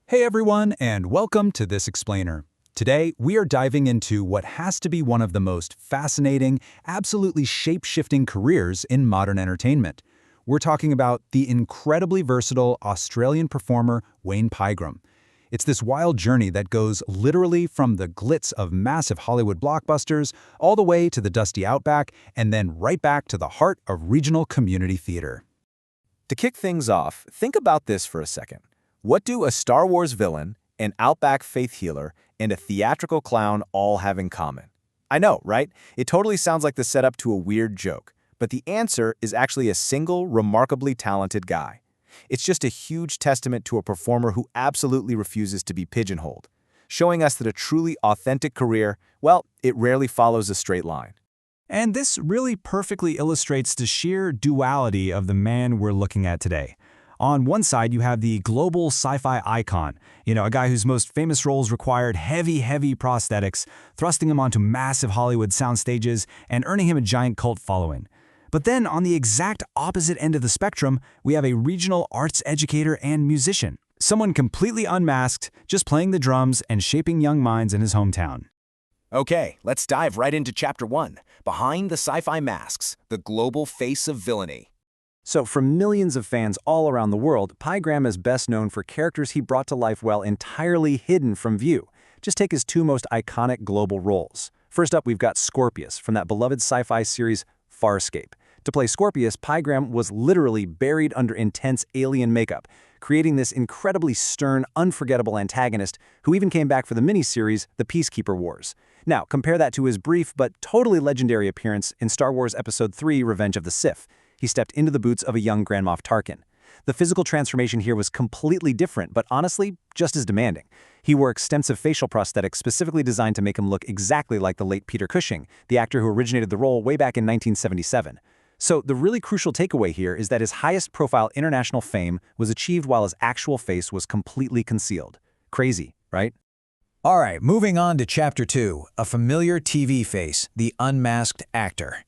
Hey everyone, and welcome to This Explainer. Today, we are diving into what has to be one of the most fascinating, absolutely shape-shifting careers in modern entertainment. We're talking about the incredibly versatile Australian performer Wayne Pygram. It's this wild journey that goes literally from the glitz of massive Hollywood blockbusters all the way to the dusty outback and then right back to the heart of regional community theater. To kick things off, think about this for a second. What do a Star Wars villain, an Outback faith healer, and a theatrical clown all have in common? I know, right? It totally sounds like the setup to a weird joke, but the answer is actually a single, remarkably talented guy. It's just a huge testament to a performer who absolutely refuses to be pigeonholed, showing us that a truly authentic career, well, it rarely follows a straight line. And this really perfectly illustrates the sheer duality of the man we're looking at today. On one side, you have the global sci-fi icon, a guy whose most famous roles required heavy prosthetics, thrusting him onto massive Hollywood sound stages and earning him a giant cult following. But then, on the exact opposite end of the spectrum, we have a regional arts educator and musician, someone completely unmasked, just playing the drums and shaping young minds in his hometown. Okay, let's dive right into Chapter 1, Behind the Sci-Fi Masks, the Global Face of Villainy. So, for millions of fans all around the world, Pygram is best known for characters he brought to life while entirely hidden from view. Just take his two most iconic global roles. First up, we've got Scorpius from that beloved sci-fi series Farscape. To play Scorpius, Pygram was literally buried under intense alien makeup, creating this incredibly stern, unforgettable antagonist who even came back for the miniseries The Peacekeeper Wars. Now, compare that to his brief but totally legendary appearance in Star Wars Episode 3, Revenge of the Sith. He stepped into the boots of a young Grand Moff Tarkin. The physical transformation here was completely different, but honestly, just as demanding. He wore extensive facial prosthetics specifically designed to make him look exactly like the late Peter Cushing, the actor who originated the role way back in 1977. So the really crucial takeaway here is that his highest-profile international fame was achieved while his actual face was completely concealed. Crazy, right? All right, moving on to Chapter 2, a familiar TV face, the unmasked actor.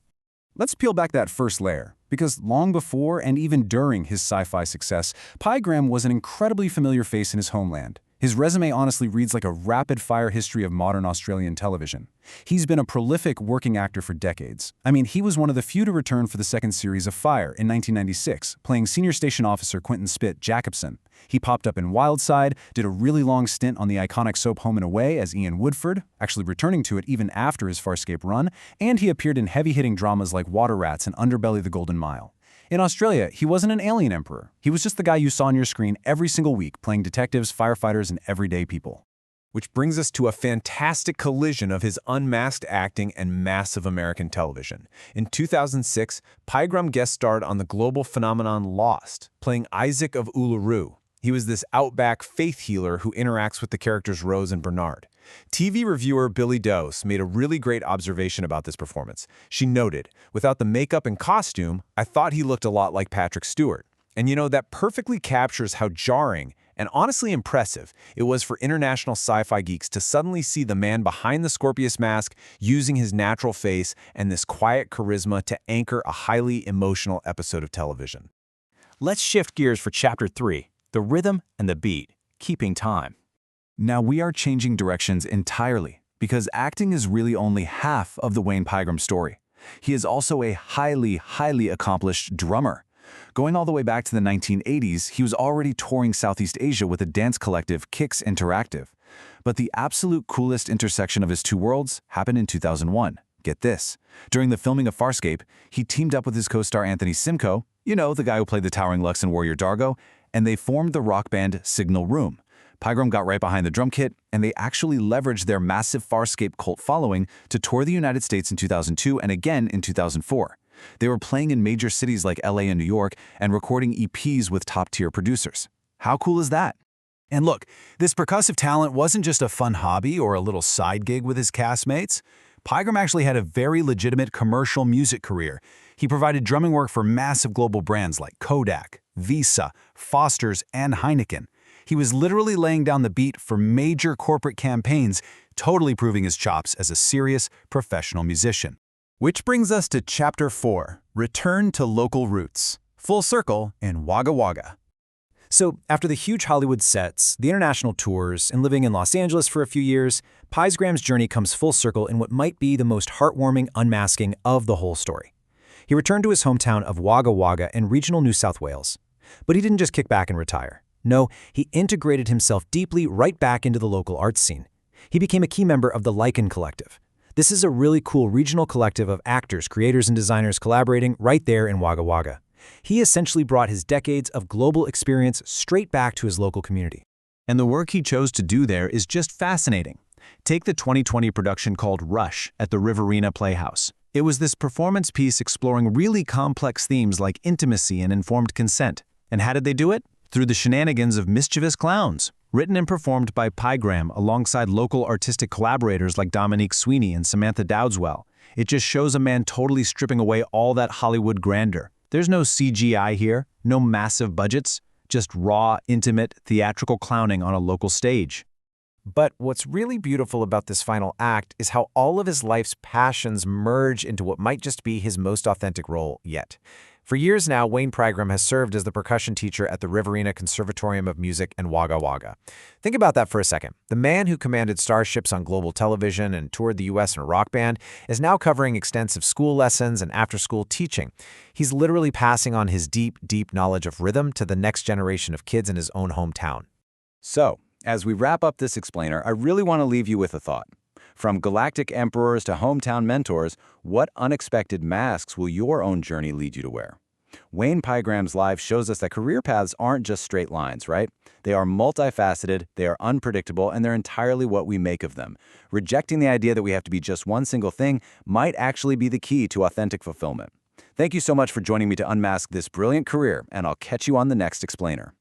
Let's peel back that first layer, because long before and even during his sci-fi success, Pygram was an incredibly familiar face in his homeland. His resume honestly reads like a rapid-fire history of modern Australian television. He's been a prolific working actor for decades. I mean, he was one of the few to return for the second series of Fire in 1996, playing senior station officer Quentin Spit Jacobson. He popped up in Wildside, did a really long stint on the iconic soap Home and Away as Ian Woodford, actually returning to it even after his Farscape run, and he appeared in heavy-hitting dramas like Water Rats and Underbelly: The Golden Mile. In Australia, he wasn't an alien emperor. He was just the guy you saw on your screen every single week, playing detectives, firefighters, and everyday people. Which brings us to a fantastic collision of his unmasked acting and massive American television. In 2006, Pygram guest starred on the global phenomenon Lost, playing Isaac of Uluru. He was this outback faith healer who interacts with the characters Rose and Bernard. TV reviewer Billy Dose made a really great observation about this performance. She noted, "Without the makeup and costume, I thought he looked a lot like Patrick Stewart." And that perfectly captures how jarring and honestly impressive it was for international sci-fi geeks to suddenly see the man behind the Scorpius mask using his natural face and this quiet charisma to anchor a highly emotional episode of television. Let's shift gears for Chapter 3, the rhythm and the beat, keeping time. Now we are changing directions entirely, because acting is really only half of the Wayne Pygram story. He is also a highly accomplished drummer. Going all the way back to the 1980s, he was already touring Southeast Asia with the dance collective Kicks Interactive. But the absolute coolest intersection of his two worlds happened in 2001. Get this. During the filming of Farscape, he teamed up with his co-star Anthony Simcoe, the guy who played the towering Lux in Warrior Dargo, and they formed the rock band Signal Room. Pygram got right behind the drum kit, and they actually leveraged their massive Farscape cult following to tour the United States in 2002 and again in 2004. They were playing in major cities like LA and New York and recording EPs with top-tier producers. How cool is that? And look, this percussive talent wasn't just a fun hobby or a little side gig with his castmates. Pygram actually had a very legitimate commercial music career. He provided drumming work for massive global brands like Kodak, Visa, Foster's, and Heineken. He was literally laying down the beat for major corporate campaigns, totally proving his chops as a serious, professional musician. Which brings us to Chapter 4, Return to Local Roots. Full circle in Wagga Wagga. So, after the huge Hollywood sets, the international tours, and living in Los Angeles for a few years, Pygram's journey comes full circle in what might be the most heartwarming unmasking of the whole story. He returned to his hometown of Wagga Wagga in regional New South Wales. But he didn't just kick back and retire. No, he integrated himself deeply right back into the local arts scene. He became a key member of the Lycan Collective. This is a really cool regional collective of actors, creators, and designers collaborating right there in Wagga Wagga. He essentially brought his decades of global experience straight back to his local community. And the work he chose to do there is just fascinating. Take the 2020 production called Rush at the Riverina Playhouse. It was this performance piece exploring really complex themes like intimacy and informed consent. And how did they do it? Through the shenanigans of mischievous clowns. Written and performed by Pygram alongside local artistic collaborators like Dominique Sweeney and Samantha Dowdswell. It just shows a man totally stripping away all that Hollywood grandeur. There's no CGI here, no massive budgets, just raw, intimate, theatrical clowning on a local stage. But what's really beautiful about this final act is how all of his life's passions merge into what might just be his most authentic role yet. For years now, Wayne Pygram has served as the percussion teacher at the Riverina Conservatorium of Music in Wagga Wagga. Think about that for a second. The man who commanded starships on global television and toured the U.S. in a rock band is now covering extensive school lessons and after-school teaching. He's literally passing on his deep, deep knowledge of rhythm to the next generation of kids in his own hometown. So, as we wrap up this explainer, I really want to leave you with a thought. From galactic emperors to hometown mentors, what unexpected masks will your own journey lead you to wear? Wayne Pygram's life shows us that career paths aren't just straight lines, right? They are multifaceted, they are unpredictable, and they're entirely what we make of them. Rejecting the idea that we have to be just one single thing might actually be the key to authentic fulfillment. Thank you so much for joining me to unmask this brilliant career, and I'll catch you on the next explainer.